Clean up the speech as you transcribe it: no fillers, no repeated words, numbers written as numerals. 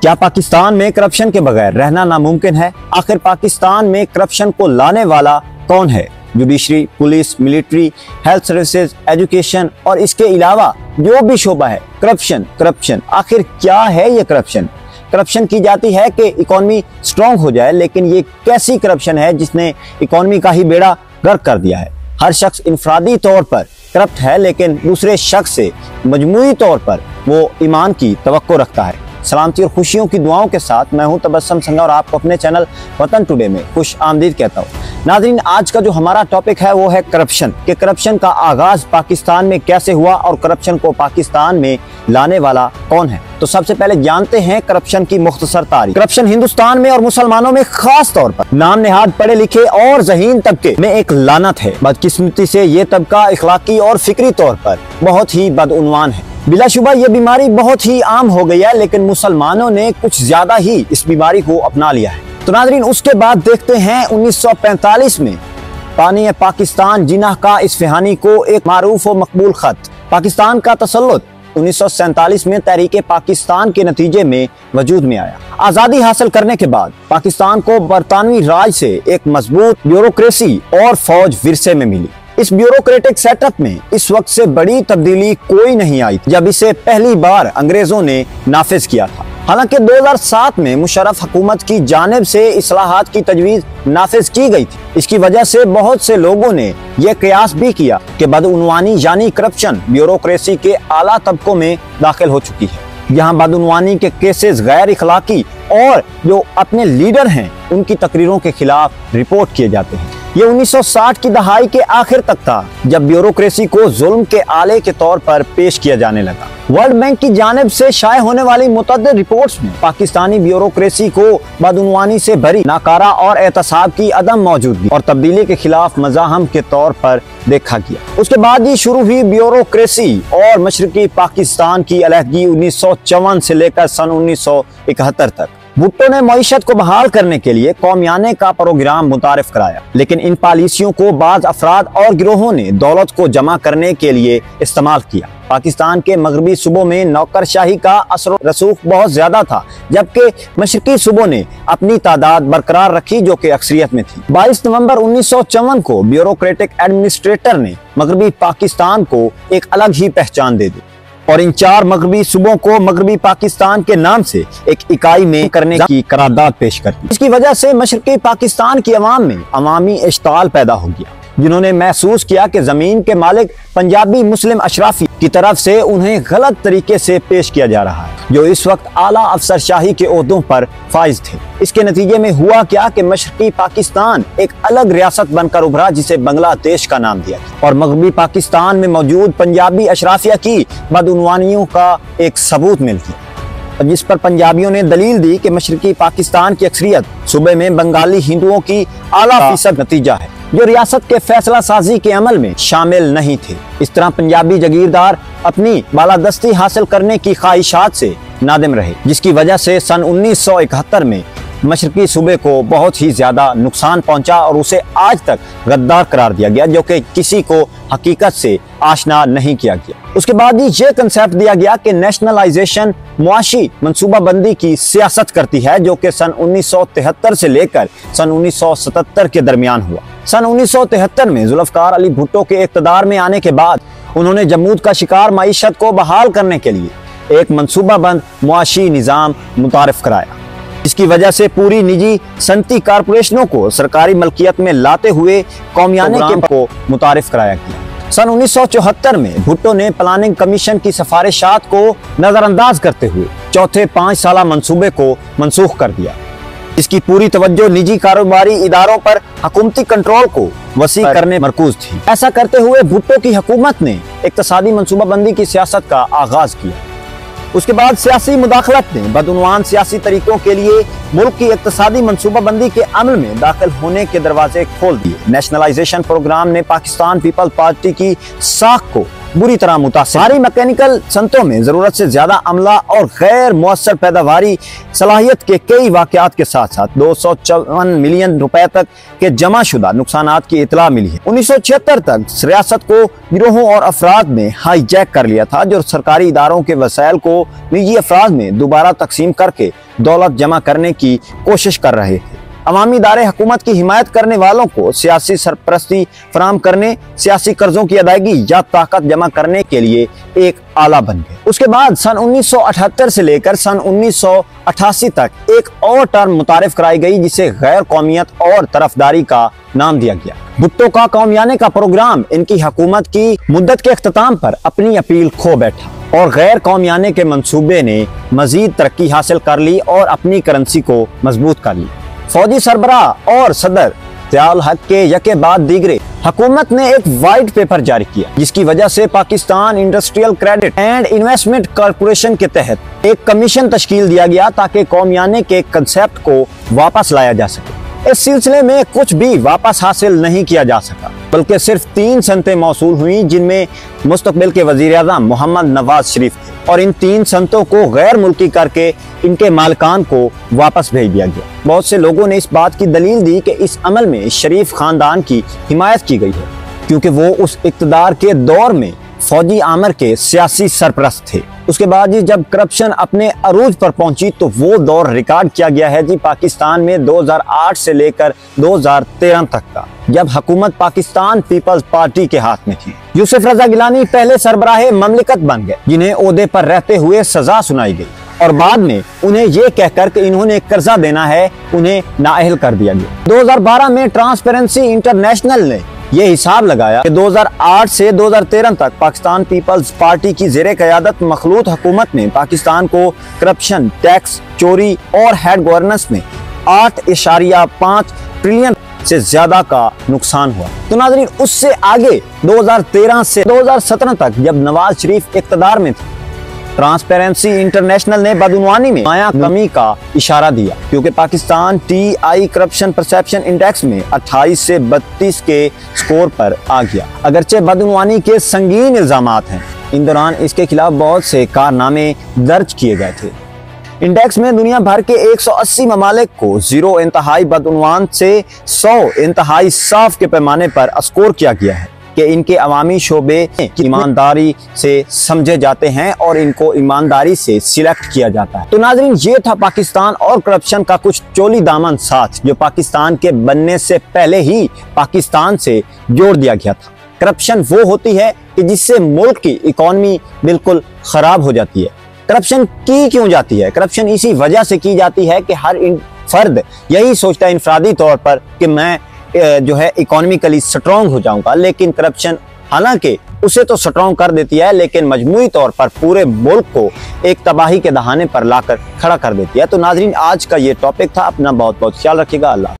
क्या पाकिस्तान में करप्शन के बगैर रहना नामुमकिन है? आखिर पाकिस्तान में करप्शन को लाने वाला कौन है? Judiciary, police, military, health services, education और इसके अलावा जो भी शोबा है, करप्शन करप्शन। आखिर क्या है ये करप्शन? करप्शन की जाती है कि इकोनॉमी स्ट्रांग हो जाए, लेकिन ये कैसी करप्शन है जिसने इकोनॉमी का ही बेड़ा गर्क कर दिया है? हर शख्स इंफरादी तौर पर करप्ट है, लेकिन दूसरे शख्स से मजमूई तौर पर वो ईमान की तवक्को रखता है। सलामती और खुशियों की दुआओं के साथ मैं हूं तबस्सुम संघा और आपको अपने चैनल वतन टुडे में खुश आमदीद कहता हूं। नाज़रीन, आज का जो हमारा टॉपिक है वो है करप्शन कि करप्शन का आगाज पाकिस्तान में कैसे हुआ और करप्शन को पाकिस्तान में लाने वाला कौन है। तो सबसे पहले जानते हैं करप्शन की मुख्तसर तारीख। करप्शन हिंदुस्तान में और मुसलमानों में खास तौर पर नाम नेहाद पढ़े लिखे और ज़हीन तबके में एक लानत है। बदकिस्मती से ये तबका इखलाकी और फिक्री तौर पर बहुत ही बदउनवान है। बिलाशुबा ये बीमारी बहुत ही आम हो गई है, लेकिन मुसलमानों ने कुछ ज्यादा ही इस बीमारी को अपना लिया है। तो नाज़रीन, उसके बाद देखते हैं 1945 में पानी पाकिस्तान जिन्ना का इस्फहानी को एक मारूफ और मकबूल खत। पाकिस्तान का तसल्लुत 1947 में तहरीके पाकिस्तान के नतीजे में वजूद में आया। आज़ादी हासिल करने के बाद पाकिस्तान को बरतानवी राज से एक मजबूत ब्यूरोक्रेसी और फौज विरसे में मिली। इस ब्यूरोक्रेटिक सेटअप में इस वक्त से बड़ी तब्दीली कोई नहीं आई जब इसे पहली बार अंग्रेजों ने नाफिज किया था। हालांकि 2007 में मुशर्रफ हुकूमत की जानिब से इस्लाहात की तजवीज़ नाफिज की गई थी। इसकी वजह से बहुत से लोगों ने यह कयास भी किया कि बदउनवानी यानी करप्शन ब्यूरोक्रेसी के आला तबकों में दाखिल हो चुकी है। यहाँ बदउनवानी के केसेस गैर इखलाकी और जो अपने लीडर हैं उनकी तकरीरों के खिलाफ रिपोर्ट किए जाते हैं। ये 1960 की दहाई के आखिर तक था जब ब्यूरोक्रेसी को जुल्म के आले के तौर पर पेश किया जाने लगा। वर्ल्ड बैंक की जानिब से शाये होने वाली मुतअद्दिद रिपोर्ट्स में पाकिस्तानी ब्यूरोक्रेसी को बदउनवानी से भरी, नाकारा और एहतसाब की अदम मौजूदगी और तब्दीली के खिलाफ मज़ाहम के तौर पर देखा गया। उसके बाद ही शुरू हुई ब्यूरोक्रेसी और मशरकी पाकिस्तान की अलहदगी 1954 से लेकर सन 1971 तक। भुट्टो ने मईशत को बहाल करने के लिए कौमियाने का प्रोग्राम मुतारिफ कराया, लेकिन इन पॉलिसियों को बाज अफराद और गिरोहों ने दौलत को जमा करने के लिए इस्तेमाल किया। पाकिस्तान के मगरबी सूबों में नौकरशाही का असर रसूख बहुत ज्यादा था, जबकि मशरकी सूबों ने अपनी तादाद बरकरार रखी जो कि अक्सरियत में थी। 22 नवंबर 1954 को ब्यूरोक्रेटिक एडमिनिस्ट्रेटर ने मगरबी पाकिस्तान को एक अलग ही पहचान दे दी और इन 4 मगरबी सूबों को मगरबी पाकिस्तान के नाम से एक इकाई में करने की करारदाद पेश कर दी। इसकी वजह से मशरकी पाकिस्तान की अवाम में अवामी इश्ताल पैदा हो गया, जिन्होंने महसूस किया कि जमीन के मालिक पंजाबी मुस्लिम अशराफी की तरफ से उन्हें गलत तरीके से पेश किया जा रहा है, जो इस वक्त आला अफसरशाही के ओहदों पर फाइज थे। इसके नतीजे में हुआ क्या कि मशरकी पाकिस्तान एक अलग रियासत बनकर उभरा जिसे बांग्लादेश का नाम दिया गया और मगरबी पाकिस्तान में मौजूद पंजाबी अशराफिया की बदउनवानियों का एक सबूत मिल गया, जिस पर पंजाबियों ने दलील दी कि मशरकी पाकिस्तान की अक्सरियत सूबे में बंगाली हिंदुओं की आला फीसद नतीजा है, जो रियासत के फैसला साजी के अमल में शामिल नहीं थे। इस तरह पंजाबी जागीरदार अपनी बालादस्ती हासिल करने की ख्वाहिशात से नादिम रहे, जिसकी वजह से सन 1971 में मशरकी सूबे को बहुत ही ज्यादा नुकसान पहुंचा और उसे आज तक गद्दार करार दिया गया, जो कि किसी को हकीकत से आशना नहीं किया गया। उसके बाद ही ये कंसेप्ट दिया गया कि नेशनलाइजेशन मुआशी मंसूबाबंदी की सियासत करती है, जो कि सन 1973 से लेकर सन 1977 के दरमियान हुआ। सन 1973 में जुल्फकार अली भुट्टो के इक़्तिदार में आने के बाद उन्होंने जमूद का शिकार मईशत को बहाल करने के लिए एक मंसूबाबंद मुआशी निज़ाम मुतारिफ कराया। इसकी वजह से पूरी निजी सनती कारपोरेशनों को सरकारी मलकियत में लाते हुए कौमियाने को मुतारिफ कराया गया। सन 1974 में भुट्टो ने प्लानिंग कमीशन की सिफारिशात को नजरअंदाज करते हुए चौथे 5 साला मंसूबे को मनसूख कर दिया। इसकी पूरी तवज्जो निजी कारोबारी इदारों पर हुकूमती कंट्रोल को वसी करने मरकूज थी। ऐसा करते हुए भुट्टो की हुकूमत ने इक्तसादी मंसूबाबंदी की सियासत का आगाज किया। उसके बाद सियासी मुदाखलत ने बदउनवान सियासी तरीकों के लिए मुल्क की इक्तसादी मंसूबाबंदी के अमल में दाखिल होने के दरवाजे खोल दिए। नेशनलाइजेशन प्रोग्राम ने पाकिस्तान पीपल्स पार्टी की साख को बुरी तरह मुतासिर। भारी मैकेनिकल सनतों में जरूरत से ज्यादा अमला और गैर मुअस्सर पैदावारी सलाहियत के कई वाकयात के साथ साथ 254 मिलियन रुपए तक के जमाशुदा नुकसानात की इतला मिली है। 1976 तक रियासत को गिरोहों और अफराद ने हाईजैक कर लिया था जो सरकारी इदारों के वसाइल को निजी अफराद में दोबारा तकसीम करके दौलत जमा करने की कोशिश कर रहे थे। अवामी इदारे हुकूमत की हिमायत करने वालों को सियासी सरपरस्ती फराम करने, सियासी कर्जों की अदायगी या ताकत जमा करने के लिए एक आला बन गए। उसके बाद सन 1978 से लेकर सन 1988 तक एक और टर्म मुतारिफ कराई गई जिसे गैर कौमियत और तरफदारी का नाम दिया गया। भुट्टो का कौमियाने का प्रोग्राम इनकी हुकूमत की मुद्दत के अख्ताम पर अपनी अपील खो बैठा और गैर कौमियाने के मंसूबे ने मजीद तरक्की हासिल कर ली और अपनी करेंसी को मजबूत कर लिया। फौजी सरबराह और सदर ज़ियाउल हक के यके बाद दीगरे हुकूमत ने एक वाइट पेपर जारी किया जिसकी वजह से Pakistan industrial credit and investment corporation के तहत एक कमीशन तश्कील दिया गया ताकि कौमियाने के कंसेप्ट को वापस लाया जा सके। इस सिलसिले में कुछ भी वापस हासिल नहीं किया जा सका बल्कि सिर्फ 3 सनतें मौसूल हुई जिनमें मुस्तकबिल के वजीर आज़म मोहम्मद नवाज शरीफ थे और इन 3 सनतों को गैर मुल्की करके इनके मालकान को वापस भेज दिया गया। बहुत से लोगों ने इस बात की दलील दी कि इस अमल में शरीफ खानदान की हिमायत की गई है क्योंकि वो उस इक़्तिदार के दौर में फौजी आमर के सियासी सरपरस्त थे। उसके बाद जी जब करप्शन अपने अरूज पर पहुंची तो वो दौर रिकॉर्ड किया गया है जी पाकिस्तान में 2008 से लेकर 2013 तक का, जब हुकूमत पाकिस्तान पीपल्स पार्टी के हाथ में थी। यूसुफ रजा गिलानी पहले सरबराहे ममलिकत बन गए जिन्हें ओहदे पर रहते हुए सजा सुनाई गई और बाद में उन्हें यह कहकर कि इन्होंने कर्जा देना है उन्हें नाअहल कर दिया गया। 2012 में ट्रांसपेरेंसी इंटरनेशनल ने यह हिसाब लगाया कि 2008 से 2013 तक पाकिस्तान पीपल्स पार्टी की ज़ेरे क़यादत मखलूत हुकूमत ने पाकिस्तान को करप्शन, टैक्स चोरी और हेड गवर्नेंस में 8.5 ट्रिलियन से ज्यादा का नुकसान हुआ। तो नाज़रीन उससे आगे 2013 से 2017 तक जब नवाज शरीफ इक़्तिदार में थे ट्रांसपेरेंसी इंटरनेशनल ने बदउनवानी में आया कमी का इशारा दिया क्योंकि Pakistan TI corruption perception index में 28 से 32 के स्कोर पर आ गया। अगरचे बदउनवानी के संगीन इल्जामात हैं, इन दौरान इसके खिलाफ बहुत से कारनामे दर्ज किए गए थे। इंडेक्स में दुनिया भर के 180 ममालिक को 0 इंतहाई बदउनवान से 100 इंतहाई साफ के पैमाने पर स्कोर किया गया है कि इनके अवामी शोबे ईमानदारी से समझे जाते हैं और इनको ईमानदारी से सिलेक्ट किया जाता है। तो नाज़रीन ये था पाकिस्तान और करप्शन का कुछ चोली दामन साथ जो पाकिस्तान के बनने से पहले ही पाकिस्तान से जोड़ दिया गया था। करप्शन वो होती है कि जिससे मुल्क की इकॉनमी बिल्कुल खराब हो जाती है। करप्शन की क्यों जाती है? करप्शन इसी वजह से की जाती है कि हर फर्द यही सोचता है इनफरादी तौर पर कि मैं जो है इकोनॉमिकली स्ट्रॉन्ग हो जाऊंगा, लेकिन करप्शन हालांकि उसे तो स्ट्रॉन्ग कर देती है लेकिन मजमूई तौर पर पूरे मुल्क को एक तबाही के दहाने पर लाकर खड़ा कर देती है। तो नाजरीन आज का ये टॉपिक था। अपना बहुत बहुत ख्याल रखिएगा। अल्लाह।